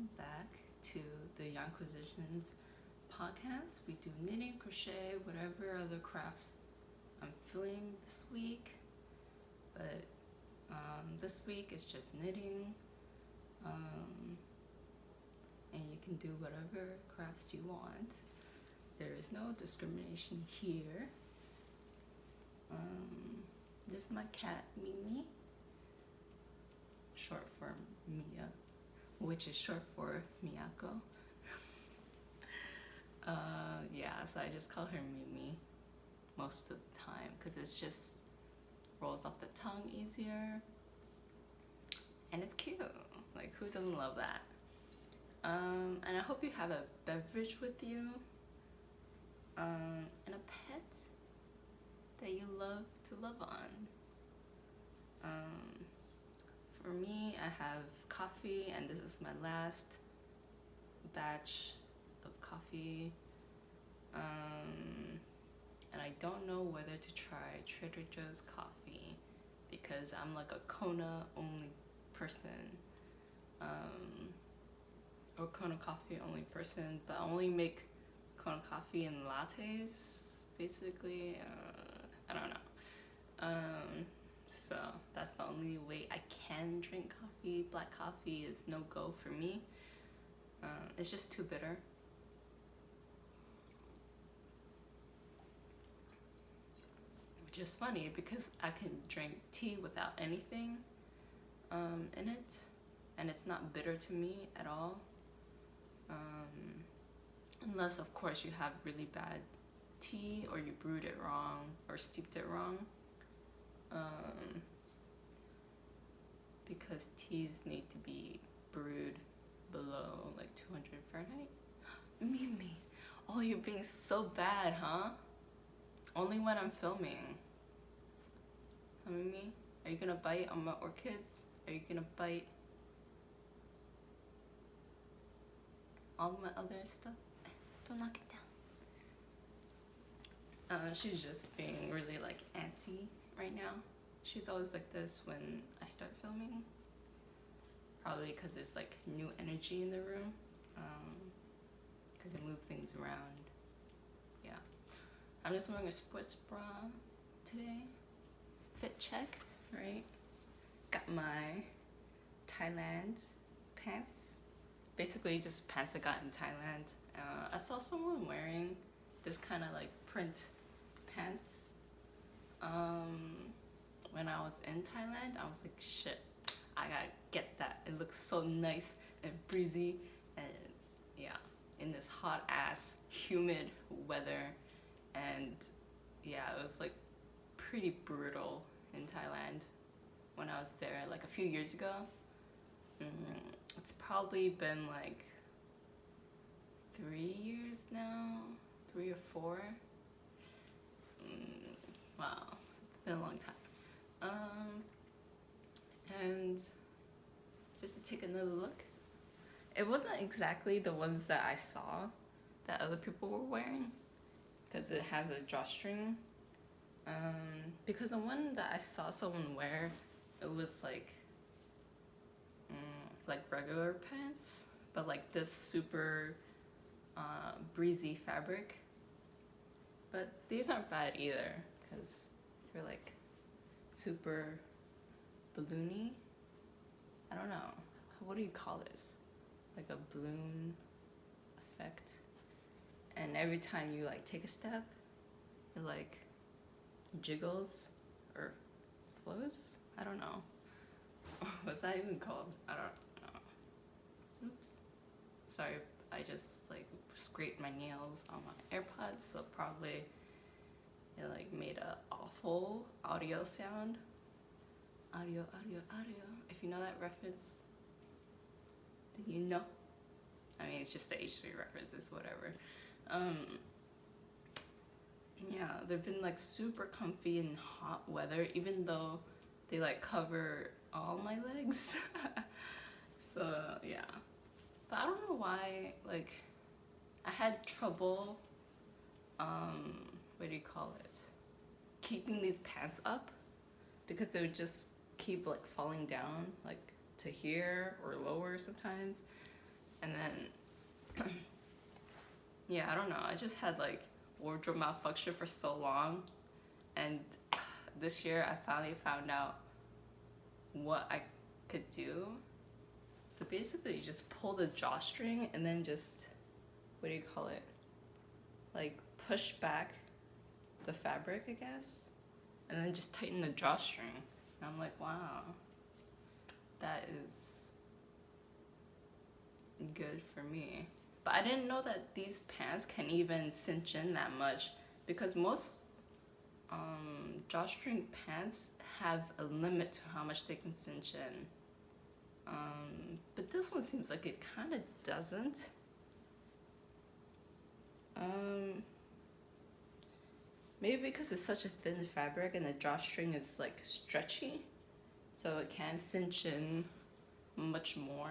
welcome back to the Yarnquisitions Podcast. We do knitting, crochet, whatever other crafts I'm feeling this week. But this week is just knitting. And you can do whatever crafts you want. There is no discrimination here. This is my cat, Mimi. Short for Mia, which is short for Miyako. So I just call her Mimi most of the time because it's just rolls off the tongue easier and it's cute. Like, who doesn't love that? And I hope you have a beverage with you and a pet that you love to love on. For me, I have coffee, and this is my last batch of coffee. And I don't know whether to try Trader Joe's coffee because I'm like a Kona only person, or Kona coffee only person, but I only make Kona coffee in lattes, basically. I don't know. So that's the only way I can drink coffee. Black coffee is no go for me. It's just too bitter. Which is funny because I can drink tea without anything in it, and it's not bitter to me at all. Unless, of course, you have really bad tea or you brewed it wrong or steeped it wrong. Because teas need to be brewed below like 200 Fahrenheit. Mimi, oh, you're being so bad, huh? Only when I'm filming. Mimi, are you gonna bite on my orchids? Are you gonna bite all my other stuff? Don't knock it down. She's just being really like antsy right now. She's always like this when I start filming. Probably because there's like new energy in the room. Because I move things around. Yeah. I'm just wearing a sports bra today. Fit check, right? Got my Thailand pants. Basically just pants I got in Thailand. I saw someone wearing this kind of like print pants when I was in Thailand. I was like, shit, I gotta get that. It looks so nice and breezy, and yeah, in this hot ass humid weather. And yeah, it was like pretty brutal in Thailand when I was there like a few years ago. It's probably been like 3 years now, 3 or 4. Wow, it's been a long time. And just to take another look, it wasn't exactly the ones that I saw that other people were wearing because it has a drawstring. Because the one that I saw someone wear, it was like regular pants, but like this super breezy fabric. But these aren't bad either because they're like super balloony. I don't know. What do you call this? Like a balloon effect. And every time you like take a step, it like jiggles or flows. I don't know. What's that even called? I don't know. Oops. Sorry, I just like scraped my nails on my AirPods, so probably it like made a awful audio sound. Audio. If you know that reference, then you know. I mean, it's just the H3 references, whatever. And yeah, they've been like super comfy in hot weather, even though they like cover all my legs. So yeah, but I don't know why, like I had trouble what do you call it, keeping these pants up because they would just keep like falling down like to here or lower sometimes. And then, yeah, I don't know. I just had like wardrobe malfunction for so long. And this year I finally found out what I could do. So basically you just pull the drawstring and then just, what do you call it? Like push back the fabric, I guess. And then just tighten the drawstring. And I'm like, wow, that is good for me. But I didn't know that these pants can even cinch in that much, because most drawstring pants have a limit to how much they can cinch in. But this one seems like it kind of doesn't. Maybe because it's such a thin fabric and the drawstring is like stretchy, so it can cinch in much more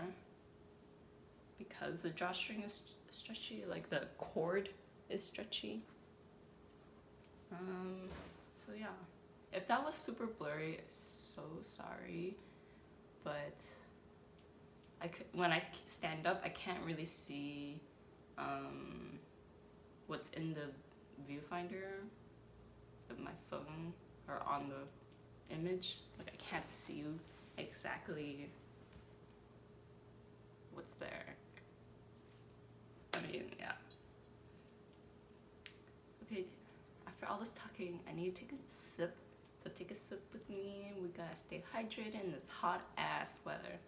because the drawstring is stretchy, like the cord is stretchy. So yeah, if that was super blurry, so sorry, but when I stand up, I can't really see what's in the viewfinder of my phone or on the image. Like I can't see exactly what's there. I mean, yeah. Okay, after all this talking, I need to take a sip. So take a sip with me. We gotta stay hydrated in this hot ass weather.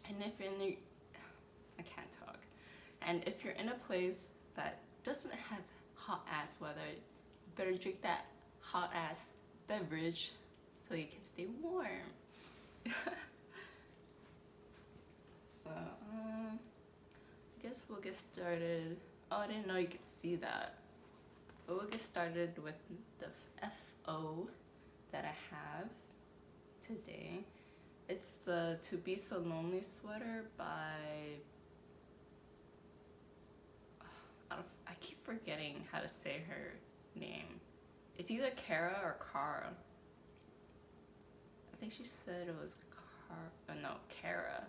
And if you're in I can't talk. And if you're in a place that doesn't have hot ass weather, you better drink that hot ass beverage so you can stay warm. So, I guess we'll get started. Oh, I didn't know you could see that. But we'll get started with the FO that I have today. It's the To Be So Lonely sweater by... I keep forgetting how to say her name. It's either Kara or Cara. I think she said it was Kara.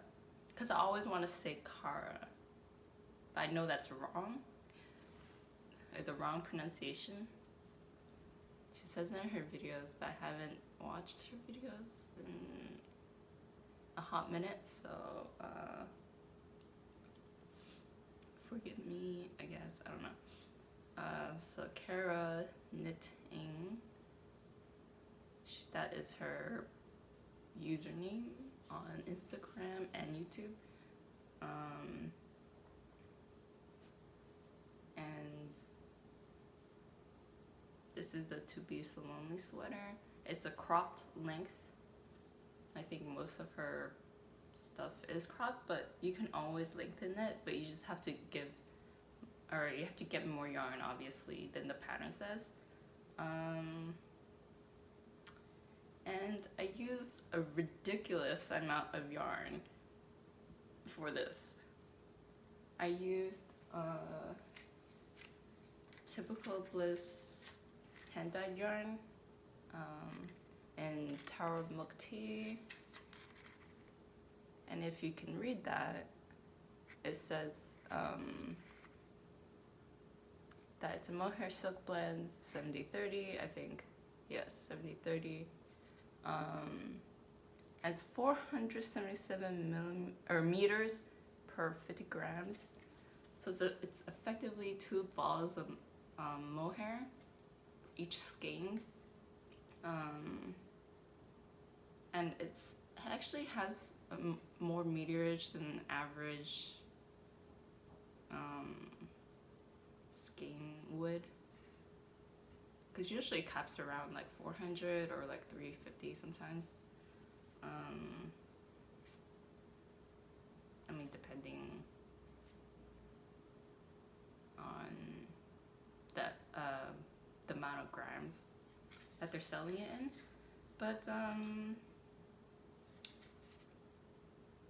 Because I always want to say Cara. But I know that's wrong. Or the wrong pronunciation. She says it in her videos, but I haven't watched her videos in a hot minute, so forgive me, I guess. I don't know. So Kara Knitting, that is her username on Instagram and YouTube. And this is the To Be So Lonely sweater. It's a cropped length. I think most of her stuff is cropped, but you can always lengthen it, but you just have to you have to get more yarn, obviously, than the pattern says. And I use a ridiculous amount of yarn for this. I used typical Bliss hand-dyed yarn and taro milk tea. And if you can read that, it says that it's a mohair silk blend, 70-30, I think. Yes, 70-30. It's 477 meters per 50 grams. So it's effectively 2 balls of mohair, each skein. And it actually has more meterage than average skein would, because usually it caps around like 400 or like 350 sometimes. I mean, depending on the amount of grams that they're selling it in. But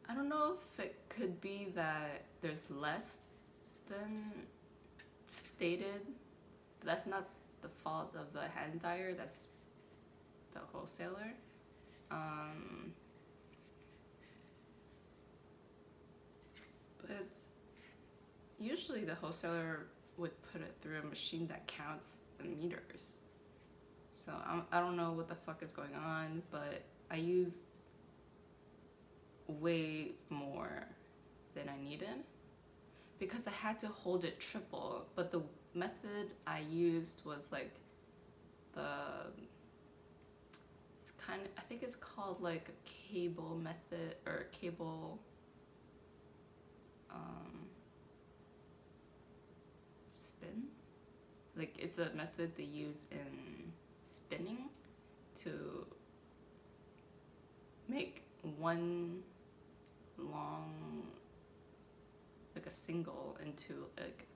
I don't know if it could be that there's less than stated, but that's not the fault of the hand dyer, that's the wholesaler. But usually the wholesaler would put it through a machine that counts the meters. So I don't know what the fuck is going on, but I used way more than I needed because I had to hold it triple. But the method I used was like I think it's called like a cable method or cable spin. Like it's a method they use in spinning to make one long, like a single into like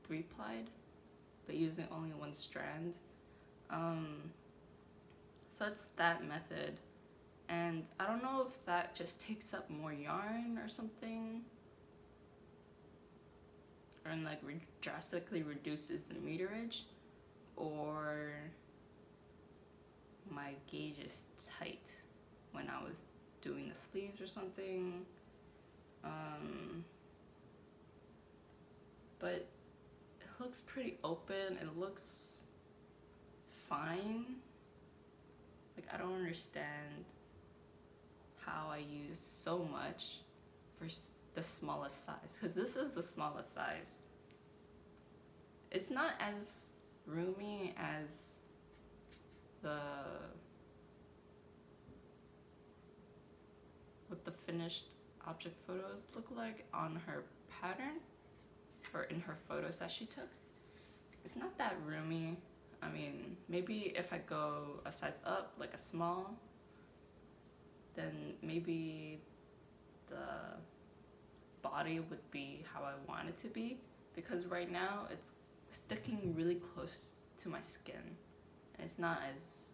3-plied, but using only one strand. So it's that method, and I don't know if that just takes up more yarn or something, and like drastically reduces the meterage, or my gauge is tight when I was doing the sleeves or something. But it looks pretty open. It looks fine. Like I don't understand how I use so much for the smallest size, because this is the smallest size. It's not as roomy as what the finished object photos look like on her pattern or in her photos that she took. It's not that roomy. I mean, maybe if I go a size up, like a small, then maybe the body would be how I want it to be, because right now it's sticking really close to my skin and it's not as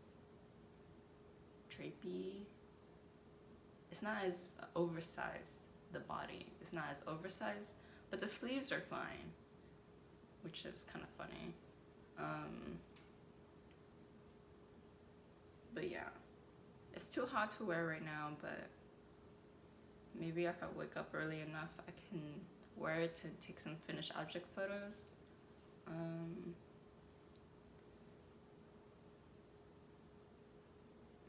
drapey. It's not as oversized, the body. It's not as oversized, but the sleeves are fine, which is kind of funny. But yeah, it's too hot to wear right now, but maybe if I wake up early enough, I can wear it to take some finished object photos.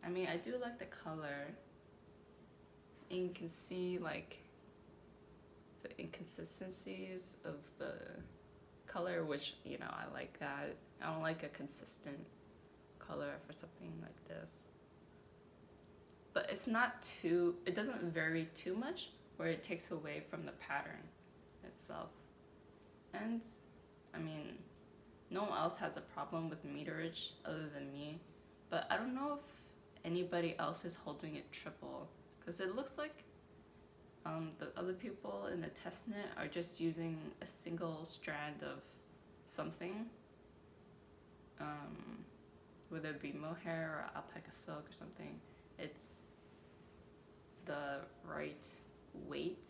I mean, I do like the color, and you can see like the inconsistencies of the color, which, you know, I like that. I don't like a consistent color for something like this. But it's not too, it doesn't vary too much where it takes away from the pattern itself. And I mean, no one else has a problem with meterage other than me, but I don't know if anybody else is holding it triple, because it looks like the other people in the test knit are just using a single strand of something, whether it be mohair or alpaca silk or something. It's the right weight,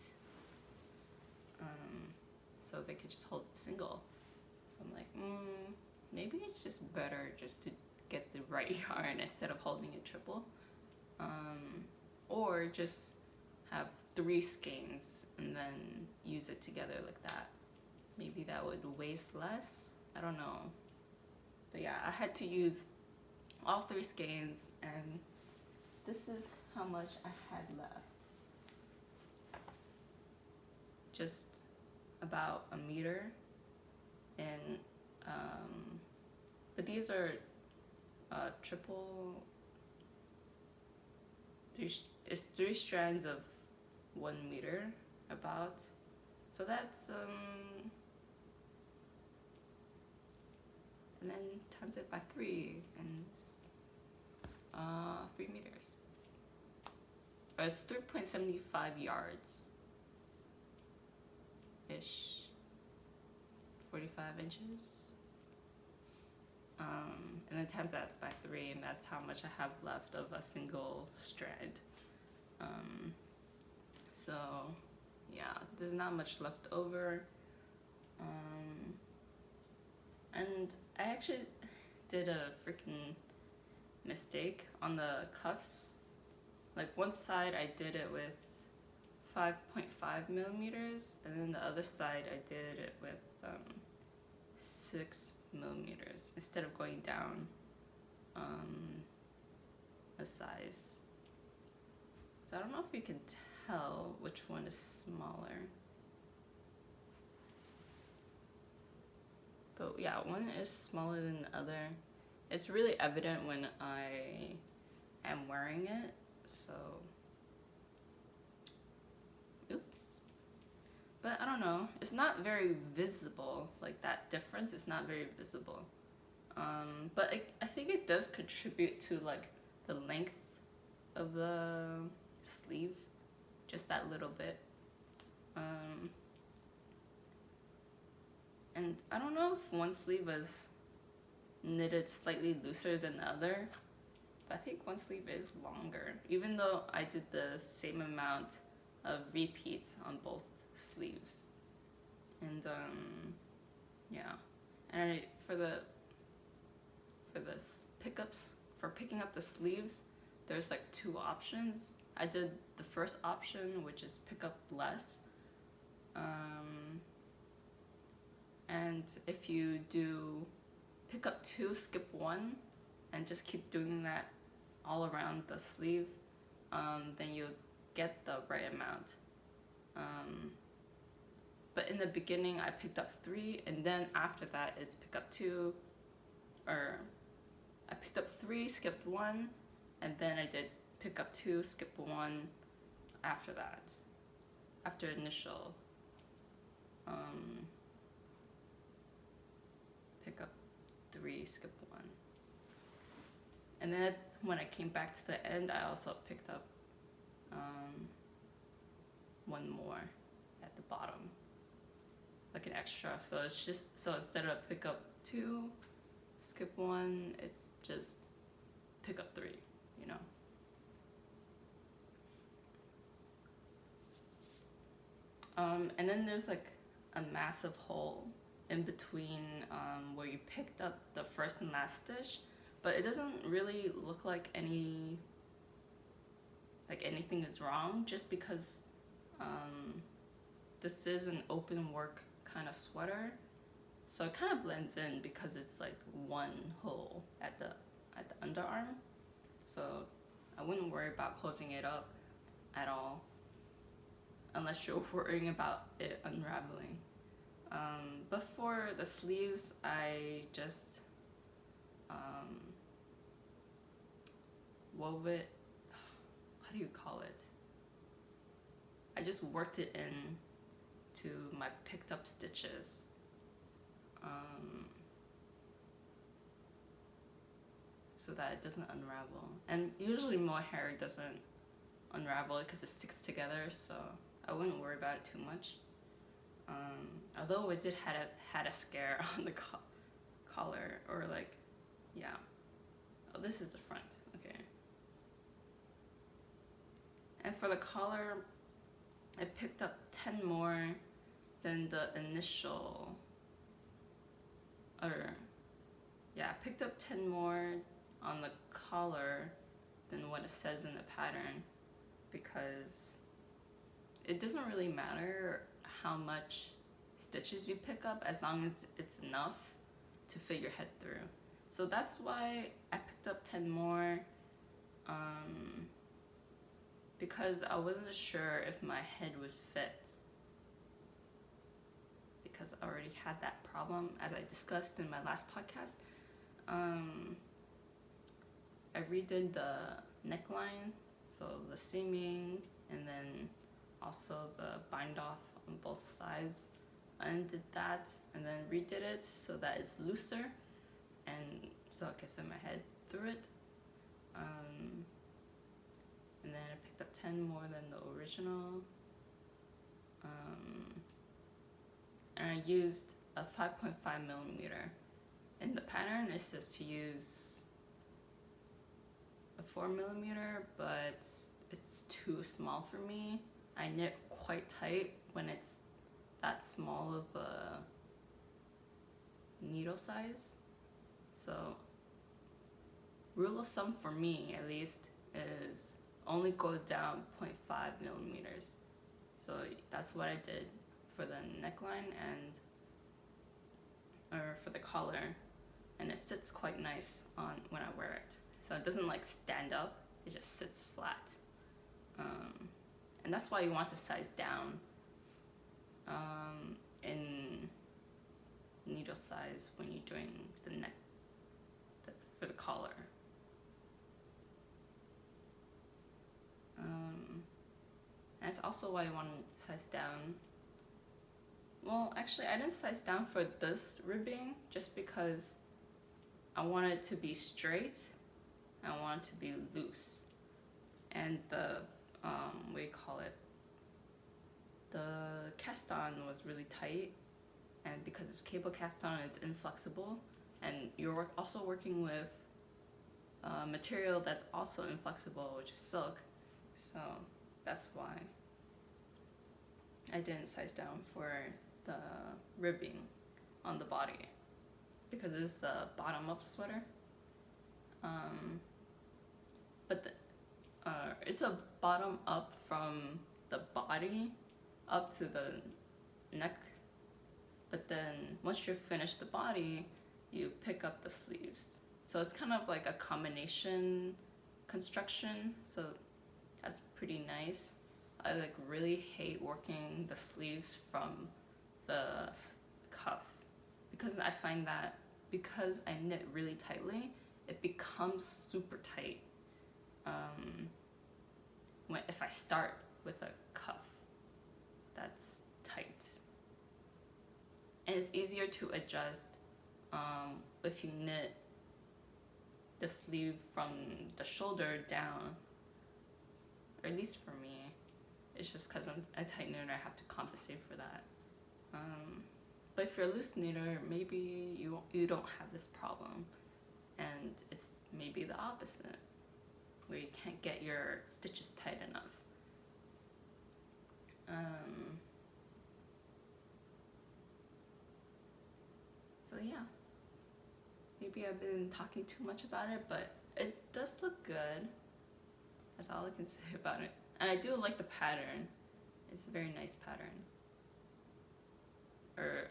so they could just hold it single. So I'm like, maybe it's just better just to get the right yarn instead of holding it triple, or just have 3 skeins and then use it together like that. Maybe that would waste less. I don't know. But yeah, I had to use all 3 skeins, and this is how much I had left. Just about a meter. And but these are triple. It's 3 strands of 1 meter about. So that's and then times it by 3, and 3 meters. Or 3.75 yards ish. 45 inches. And then times that by 3, and that's how much I have left of a single strand. So yeah, there's not much left over. And I actually did a freaking mistake on the cuffs. Like one side I did it with 5.5 millimeters, and then the other side I did it with 6 millimeters instead of going down a size. So I don't know if you can tell which one is smaller. But yeah, one is smaller than the other. It's really evident when I am wearing it, so oops. But I don't know, it's not very visible, like that difference is not very visible. But I think it does contribute to like the length of the sleeve, just that little bit. And I don't know if one sleeve was knitted slightly looser than the other, but I think one sleeve is longer, even though I did the same amount of repeats on both sleeves. And yeah, and for picking up the sleeves, there's like 2 options. I did the first option, which is pick up less, and if you do pick up 2, skip 1, and just keep doing that all around the sleeve, then you'll get the right amount. But in the beginning I picked up 3, and then after that it's pick up 2, or I picked up 3, skipped 1, and then I did pick up 2, skip 1 after that, after initial pick up 3, skip 1. And then when I came back to the end, I also picked up 1 more at the bottom, like an extra. So it's just, so instead of pick up 2, skip 1, it's just pick up 3, you know. And then there's like a massive hole in between where you picked up the first and last stitch, but it doesn't really look like anything is wrong, just because this is an open work kind of sweater, so it kind of blends in because it's like one hole at the underarm. So I wouldn't worry about closing it up at all, unless you're worrying about it unraveling. But for the sleeves, I just wove it, how do you call it? I just worked it in to my picked up stitches. So that it doesn't unravel. And usually mohair doesn't unravel because it sticks together, so I wouldn't worry about it too much. Although it did had a scare on the collar, or like, yeah. Oh, this is the front, okay. And for the collar, I picked up 10 more than the initial, I picked up 10 more on the collar than what it says in the pattern, because it doesn't really matter how much stitches you pick up as long as it's enough to fit your head through. So that's why I picked up 10 more, because I wasn't sure if my head would fit, because I already had that problem, as I discussed in my last podcast. I redid the neckline, so the seaming, and then also the bind off on both sides. I undid that and then redid it so that it's looser, and so I could fit my head through it. And then I picked up 10 more than the original. And I used a 5.5 millimeter. In the pattern it says to use a 4 millimeter, but it's too small for me. I knit quite tight when it's that small of a needle size. So rule of thumb for me, at least, is only go down 0.5 millimeters. So that's what I did for the neckline or for the collar, and it sits quite nice on when I wear it. So it doesn't like stand up, it just sits flat. And that's why you want to size down in needle size when you're doing the neck for the collar. And it's also why you want to size down. Well, actually, I didn't size down for this ribbing just because I want it to be straight. I want it to be loose. And the, what do you call it? The cast on was really tight. And because it's cable cast on, it's inflexible. And you're also working with material that's also inflexible, which is silk. So that's why I didn't size down for the ribbing on the body, because it's a bottom-up sweater. But it's a bottom-up from the body up to the neck. But then once you finish the body, you pick up the sleeves. So it's kind of like a combination construction. So that's pretty nice. I like really hate working the sleeves from the cuff, because I find that because I knit really tightly, it becomes super tight if I start with a cuff that's tight. And it's easier to adjust if you knit the sleeve from the shoulder down, or at least for me. It's just because I'm a tight knitter, I have to compensate for that. But if you're a loose knitter, maybe you don't have this problem, and it's maybe the opposite, where you can't get your stitches tight enough. So yeah, maybe I've been talking too much about it, but it does look good. That's all I can say about it. And I do like the pattern. It's a very nice pattern. Or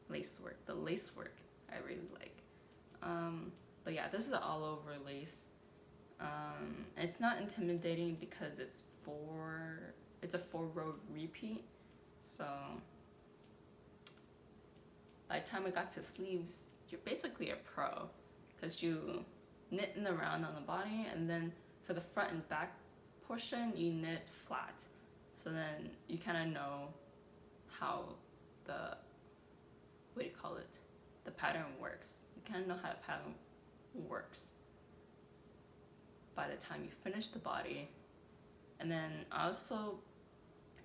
lace work. The lace work I really like. But yeah, this is all over lace. It's not intimidating because it's a 4-row repeat. So by the time I got to sleeves, you're basically a pro, because you knit in the round on the body, and then for the front and back portion, you knit flat. So then you kind of know how the pattern works. You kind of know how the pattern works by the time you finish the body. And then I also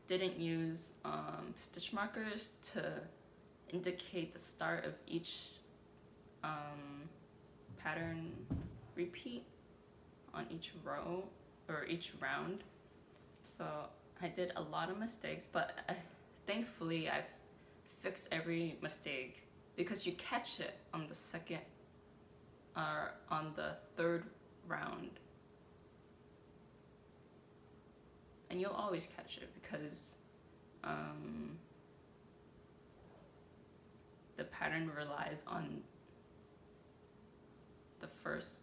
didn't use stitch markers to indicate the start of each pattern repeat on each row or each round. So I did a lot of mistakes, but thankfully I've fixed every mistake, because you catch it on the second or on the third round. And you'll always catch it, because the pattern relies on the first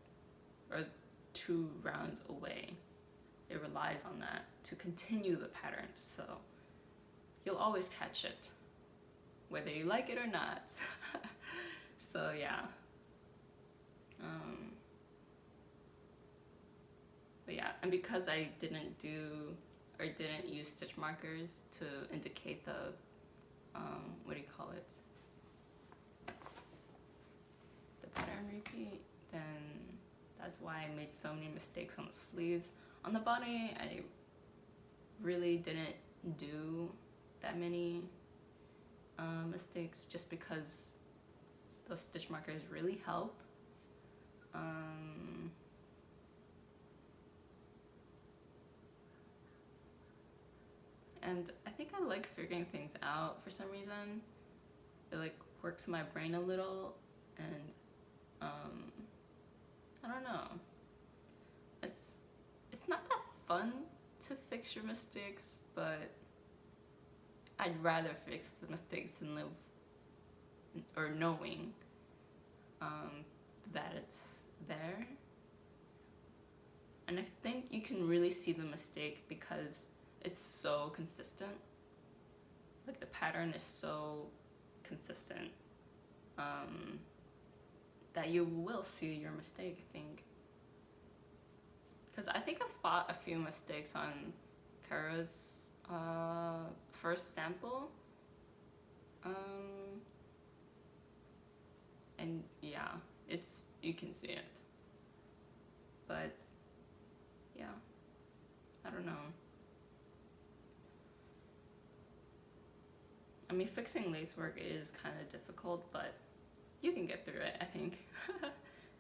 or 2 rounds away. It relies on that to continue the pattern. So you'll always catch it, whether you like it or not. So yeah. But yeah, and because I didn't use stitch markers to indicate the the pattern repeat, then that's why I made so many mistakes on the sleeves. On the body, I really didn't do that many mistakes, just because those stitch markers really help. And I think I like figuring things out for some reason. It like works my brain a little, and I don't know. It's not that fun to fix your mistakes, but I'd rather fix the mistakes than live or knowing that it's there. And I think you can really see the mistake because it's so consistent. Like the pattern is so consistent that you will see your mistake, I think. Because I think I spot a few mistakes on Kara's first sample. And yeah, you can see it. But yeah, I don't know. I mean, fixing lacework is kind of difficult, but you can get through it, I think.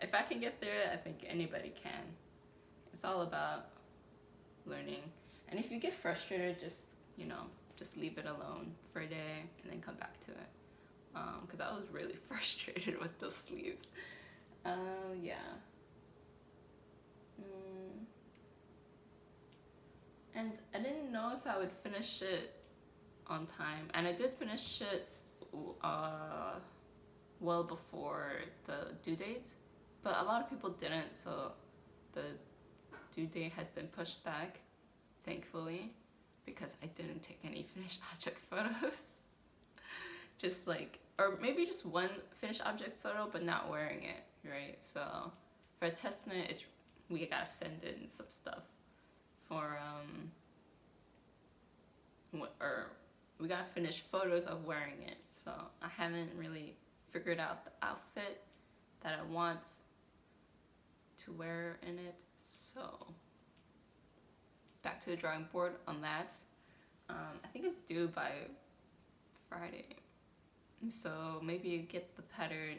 If I can get through it, I think anybody can. It's all about learning. And if you get frustrated, just leave it alone for a day and then come back to it. Because I was really frustrated with those sleeves. Yeah. And I didn't know if I would finish it on time. And I did finish it well before the due date. But a lot of people didn't, so the due date has been pushed back, thankfully, because I didn't take any finished object photos. Just or maybe just one finished object photo, but not wearing it, right? So for a test knit, we gotta send in some stuff for or we gotta finish photos of wearing it. So I haven't really figured out the outfit that I want to wear in it. So back to the drawing board on that. I think it's due by Friday. So maybe you get the pattern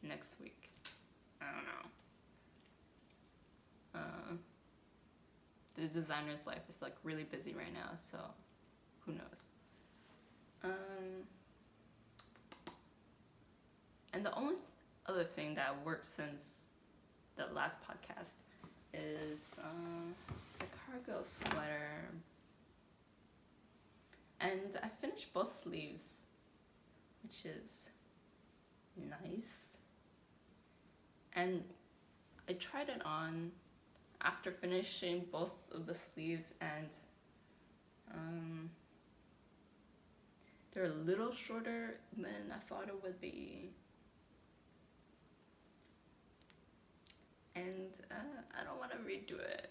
next week. I don't know. The designer's life is really busy right now, so who knows. And the only other thing that worked since the last podcast is the cargo sweater. And I finished both sleeves, which is nice. And I tried it on after finishing both of the sleeves, and they're a little shorter than I thought it would be. And I don't want to redo it.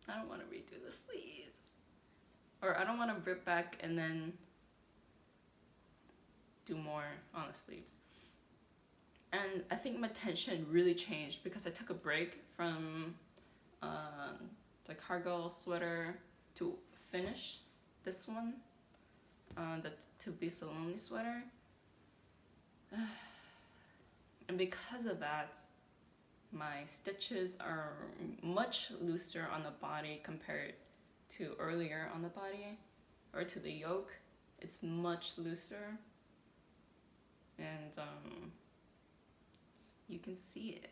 I don't want to redo the sleeves. Or I don't want to rip back and then do more on the sleeves. And I think my tension really changed because I took a break from the cargo sweater to finish this one, the To Be So Lonely sweater. And because of that, my stitches are much looser on the body compared to earlier on the body, or to the yoke. It's much looser, and you can see it.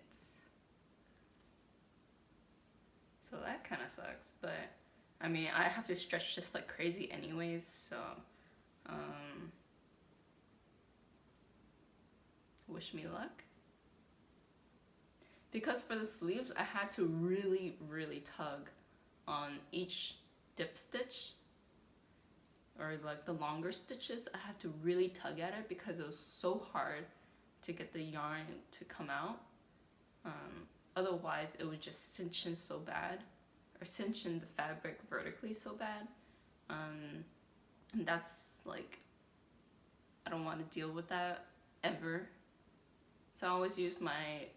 So that kind of sucks, but I mean, I have to stretch just like crazy anyways, so wish me luck. Because for the sleeves, I had to really, really tug on each dip stitch, or the longer stitches. I had to really tug at it because it was so hard to get the yarn to come out. Otherwise, it would just cinch in so bad, or cinch in the fabric vertically so bad. And that's I don't want to deal with that ever. So I always use my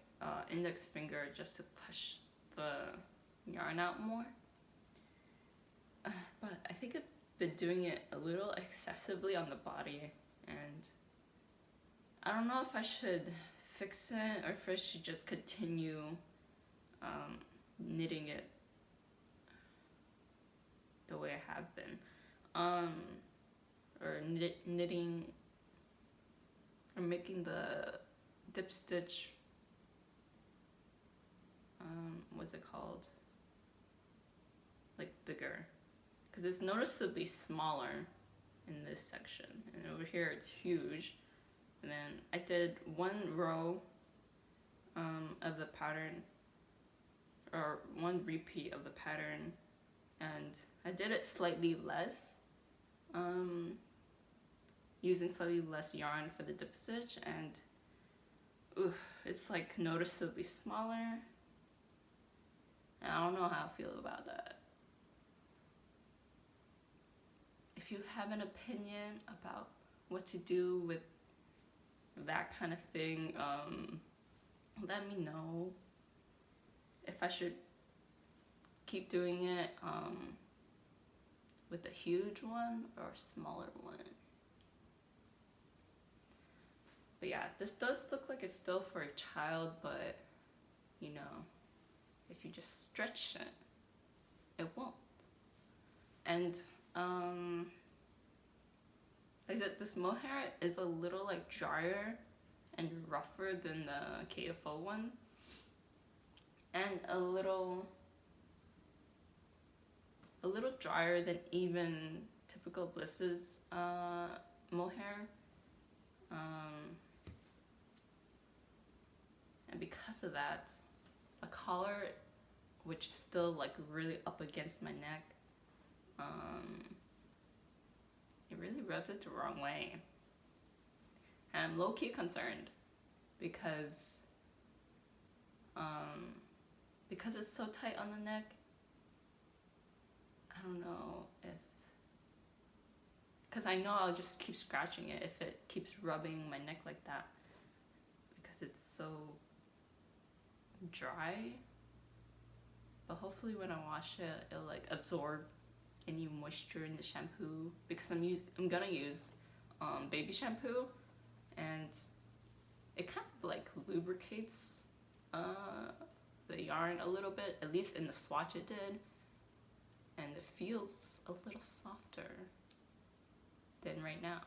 index finger just to push the yarn out more. But I think I've been doing it a little excessively on the body, and I don't know if I should fix it or if I should just continue knitting it the way I have been, or knitting or making the dip stitch, what's it called, like bigger, because it's noticeably smaller in this section, and over here it's huge. And then I did one row of the pattern, or one repeat of the pattern, and I did it slightly less, using slightly less yarn for the dip stitch, and it's like noticeably smaller. And I don't know how I feel about that. If you have an opinion about what to do with that kind of thing, let me know if I should keep doing it with a huge one or a smaller one. But yeah, this does look like it's still for a child, but you know, if you just stretch it, it won't. And like I said, this mohair is a little like drier and rougher than the KFO one, and a little drier than even typical Bliss's mohair. And because of that, a collar, which is still like really up against my neck, it really rubs it the wrong way. And I'm low-key concerned because it's so tight on the neck. I don't know if, because I know I'll just keep scratching it if it keeps rubbing my neck like that, because it's so dry. But hopefully when I wash it, it'll like absorb any moisture in the shampoo, because I'm gonna use baby shampoo, and it kind of like lubricates the yarn a little bit, at least in the swatch it did, and it feels a little softer than right now.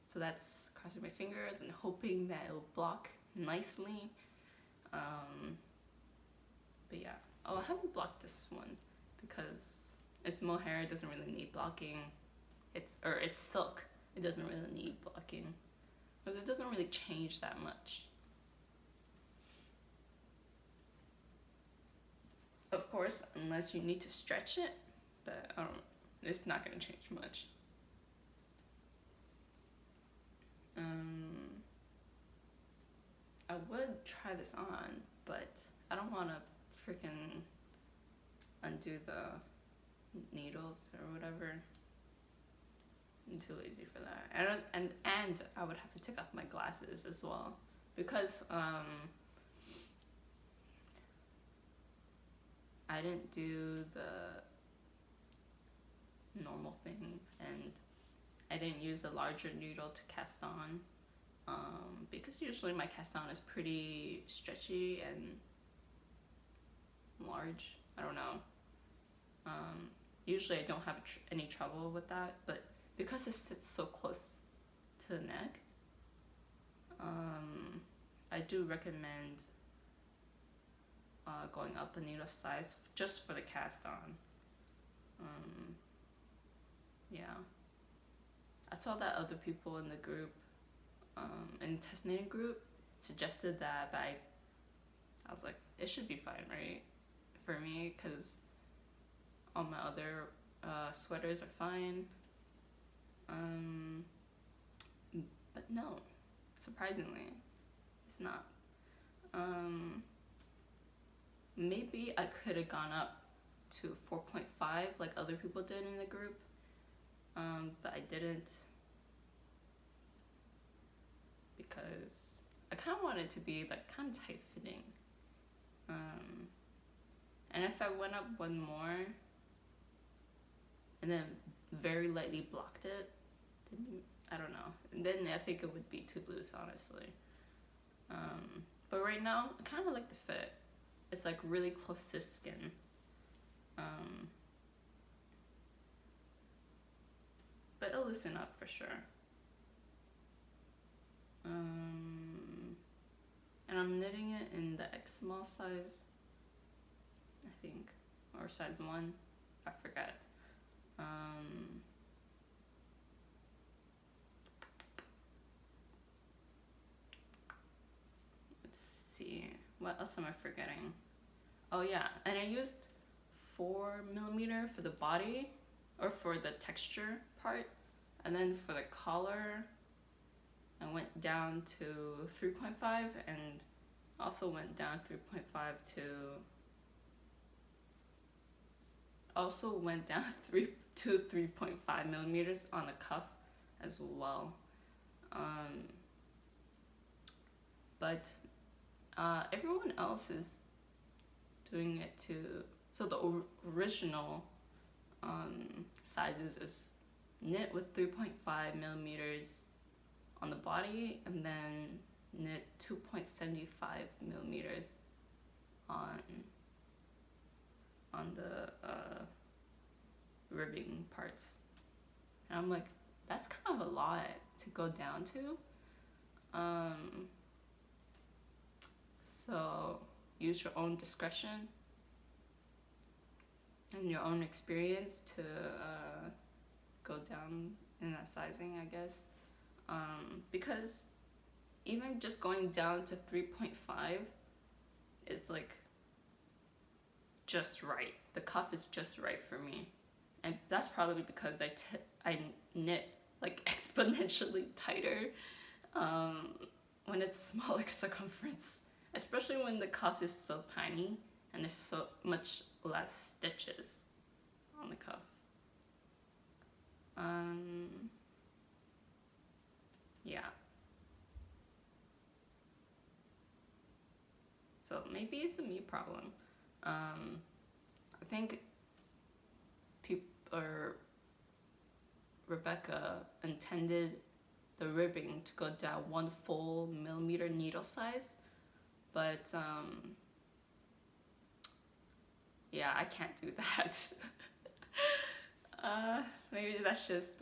So that's crossing my fingers and hoping that it'll block nicely. But yeah, I haven't blocked this one because it's mohair, it doesn't really need blocking. It's silk, it doesn't really need blocking, because it doesn't really change that much. Of course, unless you need to stretch it, but it's not gonna change much. I would try this on, but I don't want to freaking undo the needles or whatever. I'm too lazy for that. And I would have to take off my glasses as well, because I didn't do the normal thing, and I didn't use a larger needle to cast on, because usually my cast on is pretty stretchy and large. I don't know. Usually I don't have any trouble with that, but because it sits so close to the neck, I do recommend going up a needle size just for the cast on. Yeah, I saw that other people in the group, in the test knitting group, suggested that, but I was like, it should be fine, right, for me, because all my other sweaters are fine. But no, surprisingly, it's not. Maybe I could have gone up to 4.5 like other people did in the group, but I didn't, because I kind of wanted it to be like kind of tight fitting. And if I went up one more and then very lightly blocked it, then I don't know. And then I think it would be too loose, honestly. But right now, I kind of like the fit. It's like really close to skin. But it'll loosen up for sure. And I'm knitting it in the X small size, I think. or size 1. I forget. Let's see. What else am I forgetting? Oh yeah, and I used 4mm for the body, or for the texture part, and then for the collar, I went down to 3.5, and also went down 3.5 to. Also went down 3.5 millimeters on the cuff as well. But everyone else is doing it too. So the original sizes is knit with 3.5 millimeters on the body, and then knit 2.75 millimeters on the ribbing parts. And I'm like, that's kind of a lot to go down to. So use your own discretion and your own experience to go down in that sizing, I guess. Because even just going down to 3.5 is like just right. The cuff is just right for me, and that's probably because I knit like exponentially tighter when it's a smaller circumference, especially when the cuff is so tiny and there's so much less stitches on the cuff. Yeah. So maybe it's a me problem. I think Rebecca intended the ribbing to go down 1 full millimeter needle size, but yeah, I can't do that. Maybe that's just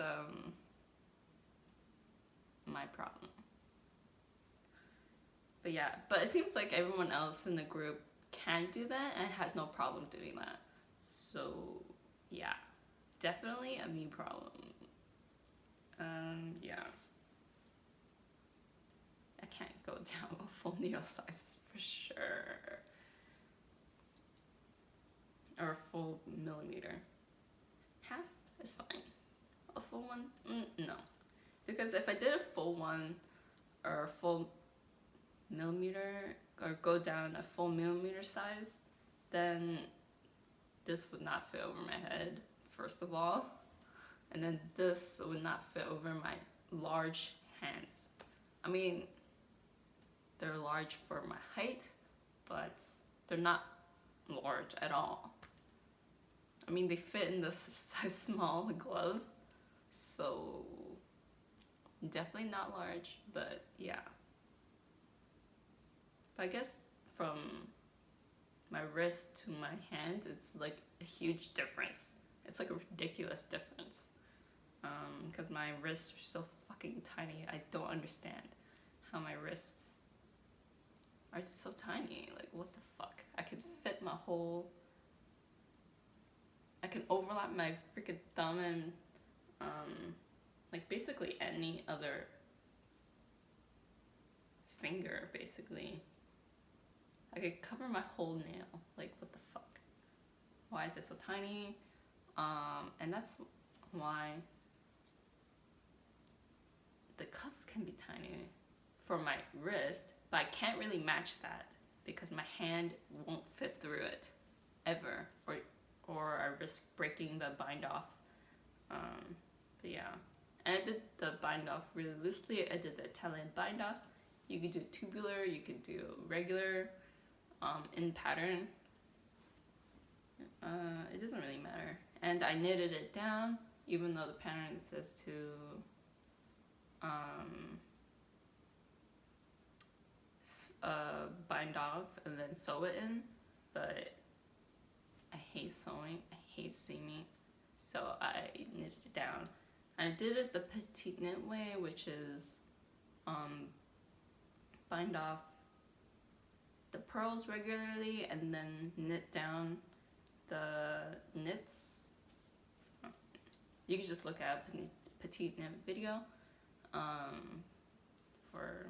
my problem. But yeah, but it seems like everyone else in the group can do that and has no problem doing that. So yeah, definitely a me problem. Yeah, I can't go down a full needle size for sure, or a full millimeter. Half is fine. A full one, no, because if I did a full one or a full millimeter, or go down a full millimeter size, then this would not fit over my head, first of all, and then this would not fit over my large hands. I mean, they're large for my height, but they're not large at all. I mean, they fit in this size small glove, so definitely not large, but yeah. But I guess from my wrist to my hand, it's like a huge difference. It's like a ridiculous difference. Because my wrists are so fucking tiny. I don't understand how my wrists are so tiny. Like, what the fuck? I can fit my whole... I can overlap my freaking thumb and like basically any other finger, basically. I could cover my whole nail. Like, what the fuck? Why is it so tiny? And that's why the cuffs can be tiny for my wrist, but I can't really match that because my hand won't fit through it ever, or I risk breaking the bind off. But yeah, and I did the bind off really loosely. I did the Italian bind off. You could do tubular, you could do regular, in pattern. It doesn't really matter. And I knitted it down, even though the pattern says to bind off and then sew it in, but I hate sewing, I hate seaming, so I knitted it down. And I did it the petite knit way, which is bind off the purls regularly and then knit down the knits. You can just look at petite knit video for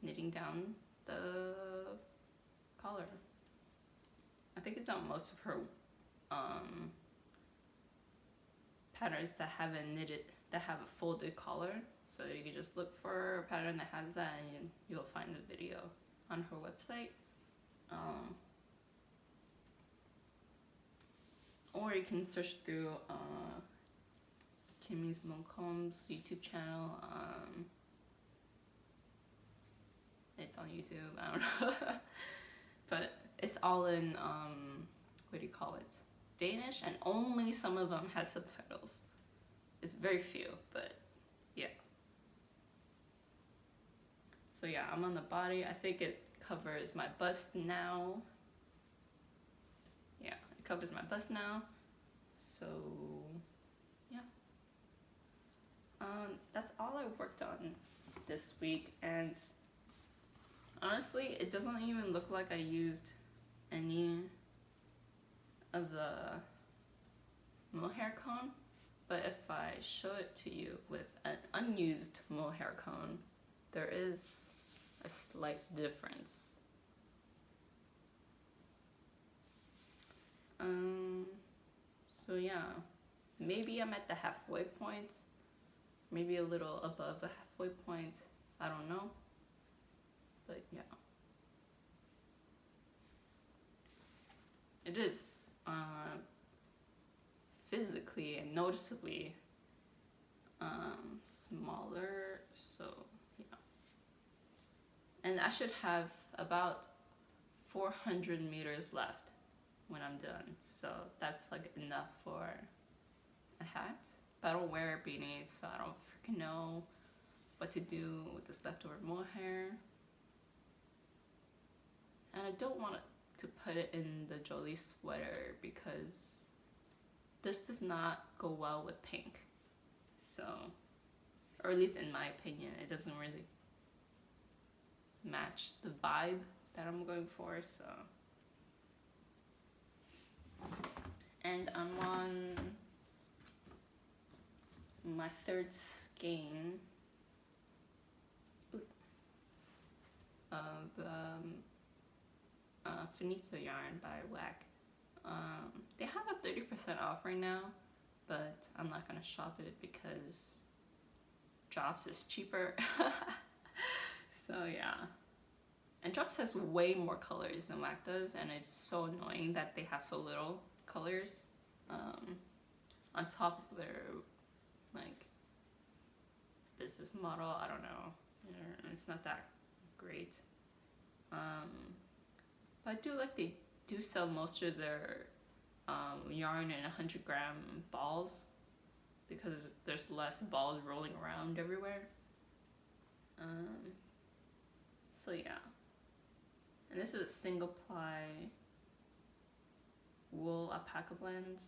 knitting down the collar. I think it's on most of her patterns that have a folded collar. So you can just look for a pattern that has that, and you'll find the video on her website. Or you can search through Kimmy's Moncombe's YouTube channel. It's on YouTube, I don't know. But it's all in, what do you call it? Danish, and only some of them has subtitles. It's very few, but yeah. So yeah, I'm on the body. I think it covers my bust now. Yeah, it covers my bust now. So yeah. That's all I worked on this week, and honestly, it doesn't even look like I used any of the mohair cone, but if I show it to you with an unused mohair cone, there is a slight difference. So yeah, maybe I'm at the halfway point, maybe a little above the halfway point, I don't know, but yeah. It is physically and noticeably smaller, so yeah. And I should have about 400 meters left when I'm done, so that's like enough for a hat. But I don't wear beanies, so I don't freaking know what to do with this leftover mohair. And I don't want to put it in the Jolie sweater because this does not go well with pink. So, or at least in my opinion, it doesn't really match the vibe that I'm going for, so. And I'm on my third skein of finita yarn by Whack. They have a 30% off right now, but I'm not gonna shop it because Drops is cheaper. So yeah. And Drops has way more colors than Whack does, and it's so annoying that they have so little colors on top of their like business model. I don't know, it's not that great. But I do like they do sell most of their yarn in 100-gram balls because there's less balls rolling around everywhere. So yeah. And this is a single ply wool alpaca blend.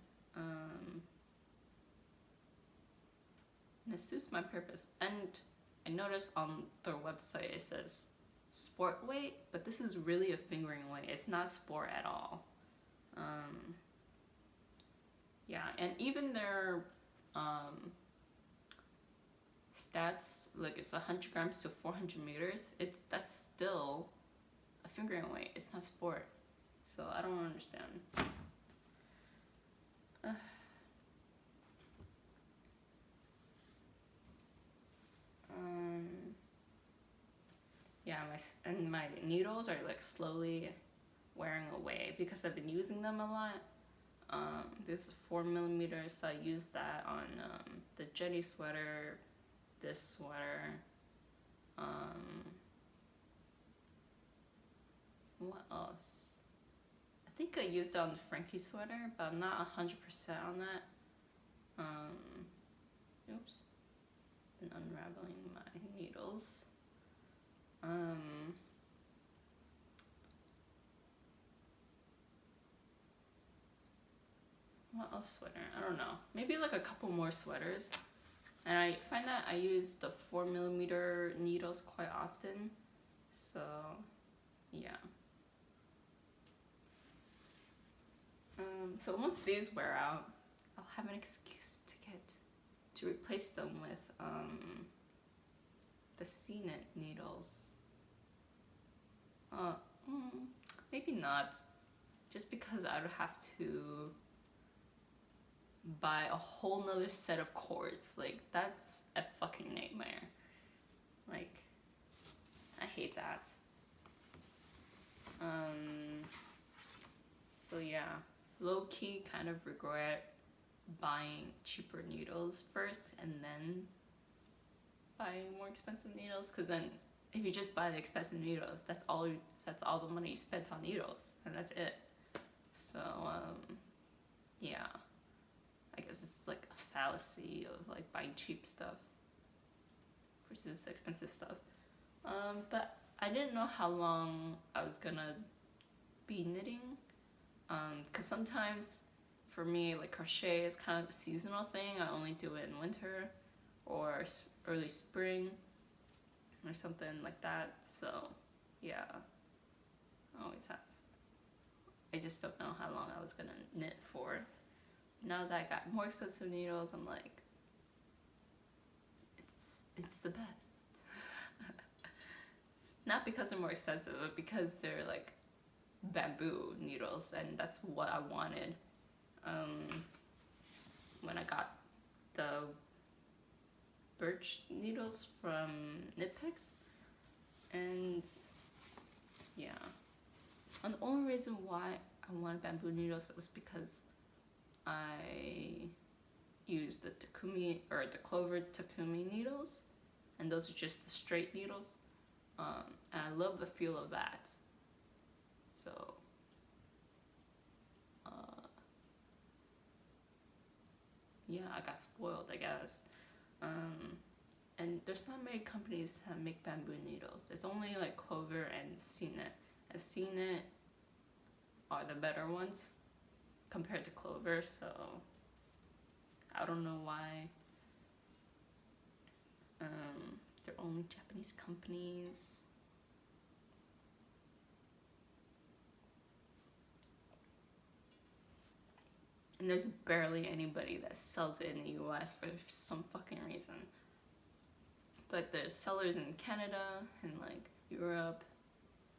And it suits my purpose. And I noticed on their website it says sport weight, but this is really a fingering weight. It's not sport at all. Yeah, and even their stats, like it's 100 grams to 400 meters. That's still a fingering weight. It's not sport. So I don't understand. Yeah, my needles are like slowly wearing away because I've been using them a lot. This is 4mm, so I used that on the Jenny sweater, this sweater. What else? I think I used it on the Frankie sweater, but I'm not 100% on that. Oops. Been unraveling my needles. What else sweater? I don't know. Maybe like a couple more sweaters. And I find that I use the 4mm needles quite often. So, yeah. So once these wear out, I'll have an excuse to replace them with the C-knit needles. Maybe not, just because I would have to buy a whole nother set of cords. Like, that's a fucking nightmare. Like, I hate that. So yeah, low-key kind of regret buying cheaper needles first and then buying more expensive needles, because then if you just buy the expensive needles, that's all the money you spent on needles, and that's it. So yeah, I guess it's like a fallacy of like buying cheap stuff versus expensive stuff. But I didn't know how long I was gonna be knitting, because sometimes for me, like, crochet is kind of a seasonal thing. I only do it in winter or early spring or something like that. So yeah, I just don't know how long I was gonna knit for. Now that I got more expensive needles, I'm like, it's the best. Not because they're more expensive, but because they're like bamboo needles, and that's what I wanted when I got the birch needles from Knit Picks. And yeah, and the only reason why I wanted bamboo needles was because I used the Takumi or the Clover Takumi needles, and those are just the straight needles, and I love the feel of that. So yeah, I got spoiled, I guess. And there's not many companies that make bamboo needles. There's only like Clover and C-knit. And C-knit are the better ones compared to Clover, so I don't know why they're only Japanese companies. And there's barely anybody that sells it in the US for some fucking reason. But there's sellers in Canada and like Europe,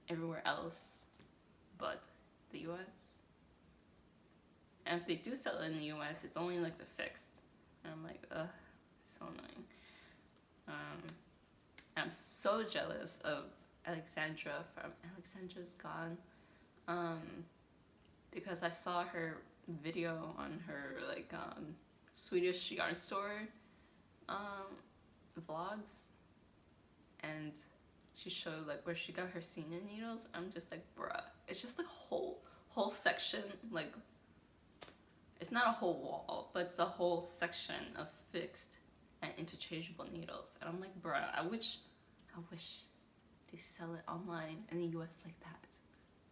everywhere else but the US. And if they do sell it in the US, it's only like the fixed. And I'm like, ugh, it's so annoying. I'm so jealous of Alexandra from Alexandra's Gone, because I saw her video on her like Swedish yarn store vlogs, and she showed like where she got her C-knit needles. I'm just like, bruh, it's just like whole section, like it's not a whole wall, but it's a whole section of fixed and interchangeable needles. And I'm like, bruh, I wish they sell it online in the US like that.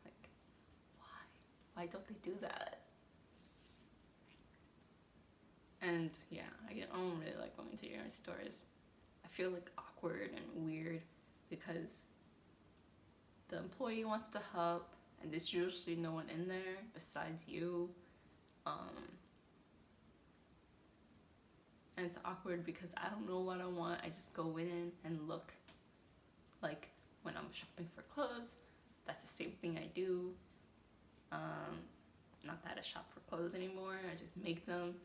Like, why don't they do that? And yeah, I don't really like going to yarn stores. I feel like awkward and weird because the employee wants to help and there's usually no one in there besides you. And it's awkward because I don't know what I want. I just go in and look. Like when I'm shopping for clothes, that's the same thing I do. Not that I shop for clothes anymore, I just make them.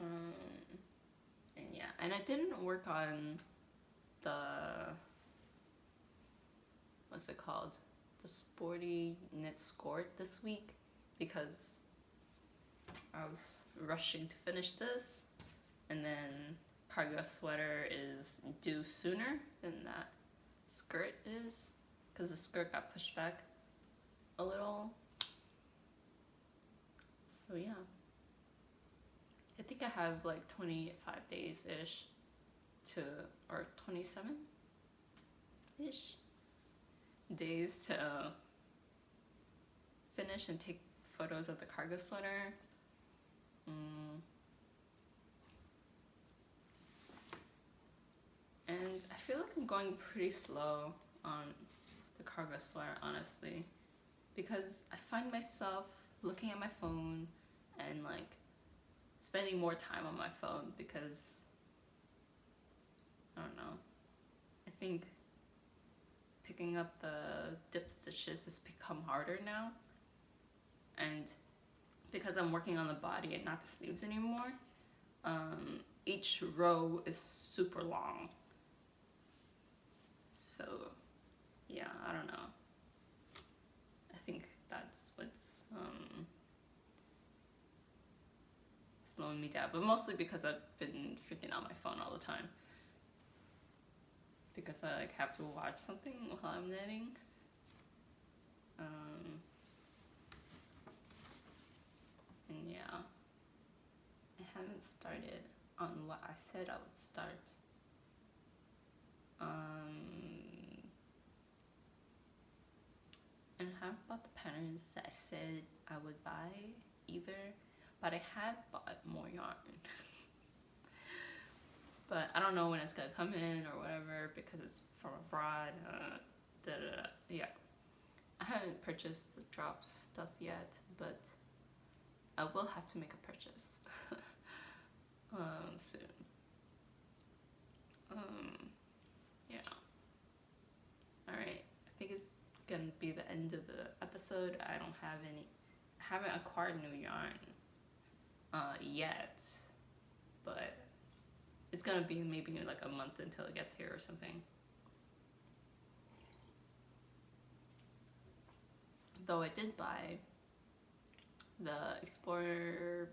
And yeah, and I didn't work on the, what's it called? The sporty knit skirt this week because I was rushing to finish this, and then cargo sweater is due sooner than that skirt is because the skirt got pushed back a little. So yeah, I think I have like 25 days-ish to, or 27-ish days to finish and take photos of the cargo sweater. And I feel like I'm going pretty slow on the cargo sweater, honestly, because I find myself looking at my phone and like spending more time on my phone because I don't know. I think picking up the dip stitches has become harder now. And because I'm working on the body and not the sleeves anymore, each row is super long. So, yeah, I don't know. I think that's what's slowing me down. But mostly because I've been freaking on my phone all the time. Because I like have to watch something while I'm knitting. And yeah, I haven't started on what I said I would start. And I haven't bought the patterns that I said I would buy either, but I have bought more yarn. But I don't know when it's gonna come in or whatever because it's from abroad. Yeah, I haven't purchased the drops stuff yet, but I will have to make a purchase soon. Yeah. All right. I think it's gonna be the end of the episode. I haven't acquired new yarn yet, but it's gonna be maybe like a month until it gets here or something. Though I did buy the Explore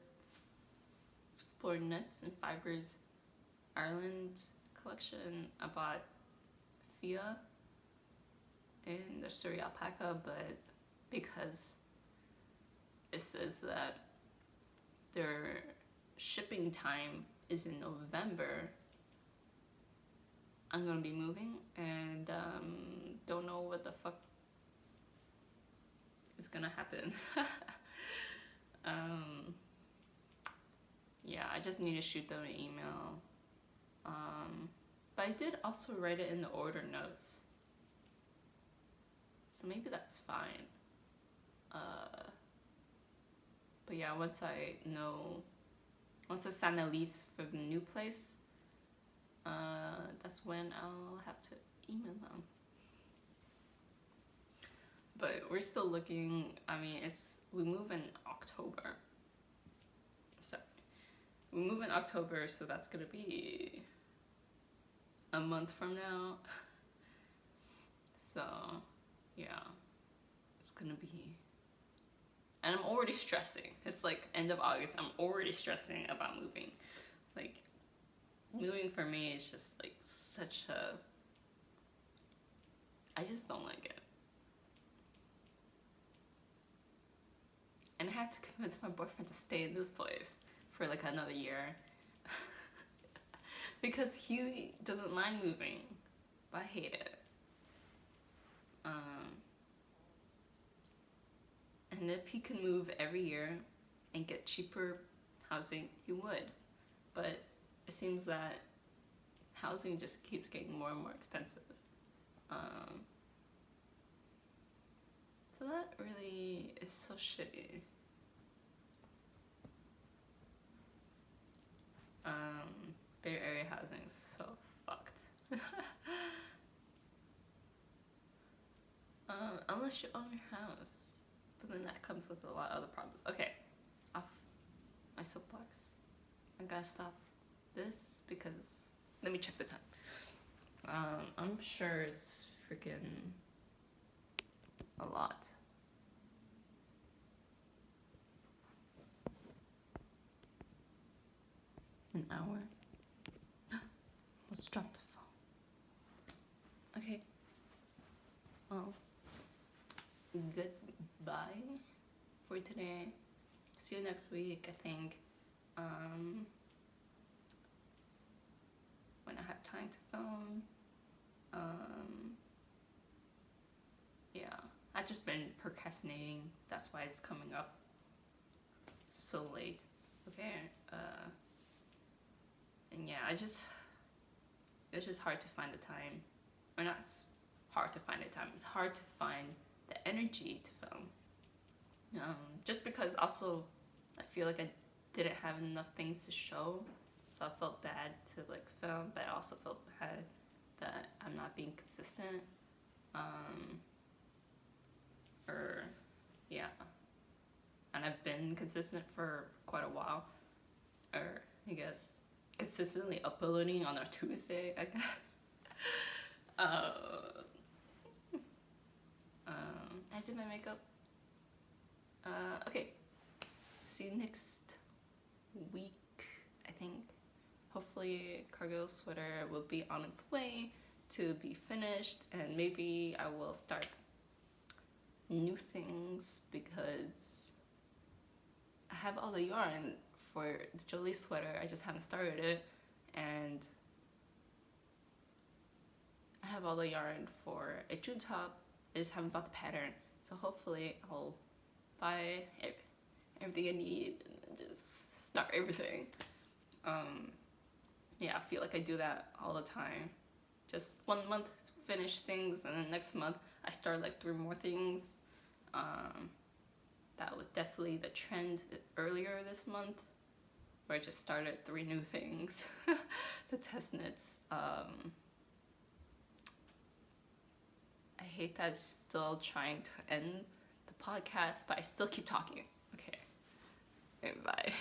Nuts and Fibers Ireland collection. I bought Fia and the Surrey alpaca, but because it says that their shipping time is in November, I'm gonna be moving and don't know what the fuck is gonna happen. Yeah, I just need to shoot them an email. But I did also write it in the order notes, so maybe that's fine. But yeah, once I sign the lease for the new place, that's when I'll have to email them. But we're still looking. I mean, we move in October. So we move in October, so that's gonna be a month from now. So yeah, it's gonna be, and I'm already stressing. It's like end of August. I'm already stressing about moving. Like moving for me is just like such a, I just don't like it. And I had to convince my boyfriend to stay in this place for like another year. Because he doesn't mind moving, but I hate it. And if he could move every year and get cheaper housing, he would. But it seems that housing just keeps getting more and more expensive. So that really is so shitty. Bay Area housing is so fucked. Unless you own your house. But then that comes with a lot of other problems. Okay, off my soapbox. I gotta stop this because, let me check the time. I'm sure it's freaking a lot. An hour. Let's drop the phone. Okay. Well, goodbye for today. See you next week, I think. When I have time to film. Yeah, I've just been procrastinating. That's why it's coming up so late. Okay. And yeah, it's just hard to find the time. Or not hard to find the time. It's hard to find the energy to film. Just because also I feel like I didn't have enough things to show, so I felt bad to like film, but I also felt bad that I'm not being consistent. Or yeah, and I've been consistent for quite a while, or I guess consistently uploading on a Tuesday, I guess. I did my makeup. Okay, see you next week, I think. Hopefully cargill sweater will be on its way to be finished, and maybe I will start new things because I have all the yarn for the Jolie sweater. I just haven't started it, and I have all the yarn for a June top. I just haven't bought the pattern, so hopefully I'll buy everything I need and just start everything. Yeah, I feel like I do that all the time. Just 1 month finish things, and then next month I start like 3 more things. That was definitely the trend earlier this month, where I just started 3 new things. The test knits. I hate that I'm still trying to end the podcast, but I still keep talking. Okay, bye.